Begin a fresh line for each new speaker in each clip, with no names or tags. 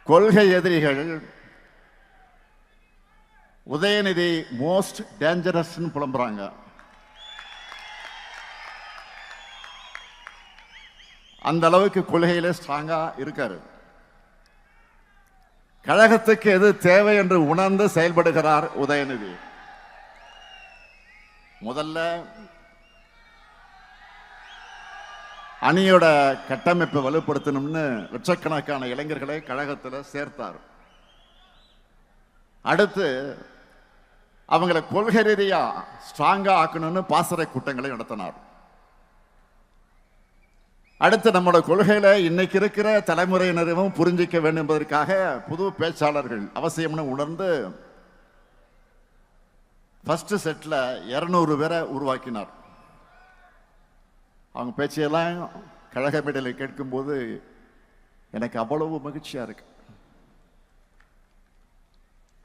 கொள்கை எதிரிகள் Udhayanidhi most dangerous புலம்புறாங்க. அந்த அளவுக்கு கொள்கையில ஸ்ட்ராங்கா இருக்காரு. கழகத்துக்கு எது தேவை என்று உணர்ந்து செயல்படுகிறார் உதயநிதி. முதல்ல அணியோட கட்டமைப்பை வலுப்படுத்தணும்னு லட்சக்கணக்கான இளைஞர்களை கழகத்தில் சேர்த்தார். அடுத்து அவங்களை கொள்கை ரீதியா ஸ்ட்ராங்கா ஆக்கணும்னு பாசறை கூட்டங்களை நடத்தினார். அடுத்து நம்மளோட கொள்கையில இன்னைக்கு இருக்கிற தலைமுறையினரும் புரிஞ்சிக்க வேண்டும் என்பதற்காக புது பேச்சாளர்கள் அவசியம்னு உணர்ந்து ஃபர்ஸ்ட் செட்ல 200 பேரை உருவாக்கினார். அவங்க பேச்சையெல்லாம் கழக மேடையில் கேட்கும்போது எனக்கு அவ்வளவு மகிழ்ச்சியா இருக்கு.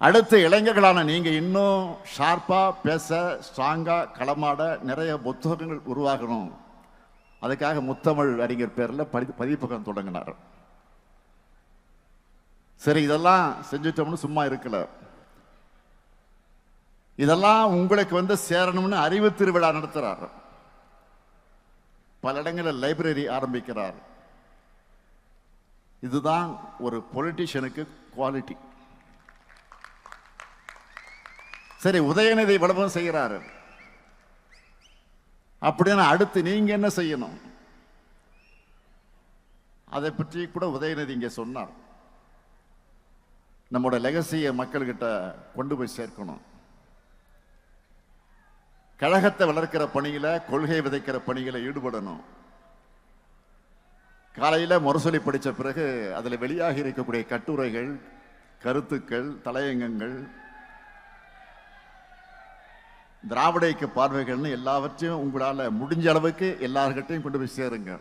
அடுத்து இளைஞர்களான நீங்க இன்னும் ஷார்ப்பா பேச, ஸ்ட்ராங்கா களமாட நிறைய புத்தகங்கள் உருவாகணும். அதுக்காக முத்தமிழ் அறிஞர் பேர்ல பதிப்பகம் தொடங்கினார். சரி, இதெல்லாம் செஞ்சுட்டோம்னு சும்மா இருக்கல. இதெல்லாம் உங்களுக்கு வந்து சேரணும்னு அறிவு திருவிழா நடத்துறார். பல இடங்களில் லைப்ரரி ஆரம்பிக்கிறார். இதுதான் ஒரு பொலிட்டிஷியனுக்கு குவாலிட்டி. சரி, உதயநிதி விளம்பரம் செய்கிறாரு அப்படின்னு அடுத்து நீங்க என்ன செய்யணும்? அதை பற்றி கூட உதயநிதி இங்கே சொன்னார். நம்மோட லெகசியை மக்கள்கிட்ட கொண்டு போய் சேர்க்கணும். கழகத்தை வளர்க்கிற பணியில, கொள்கை விதைக்கிற பணிகளை ஈடுபடணும். காலையில முரசொலி படித்த பிறகு அதில் வெளியாகி இருக்கக்கூடிய கட்டுரைகள், கருத்துக்கள், தலையங்கங்கள், திராவிட இயக்க பார்வைகள்னு எல்லாவற்றையும் உங்களால் முடிஞ்ச அளவுக்கு எல்லார்கிட்டையும் கொண்டு போய் சேருங்க.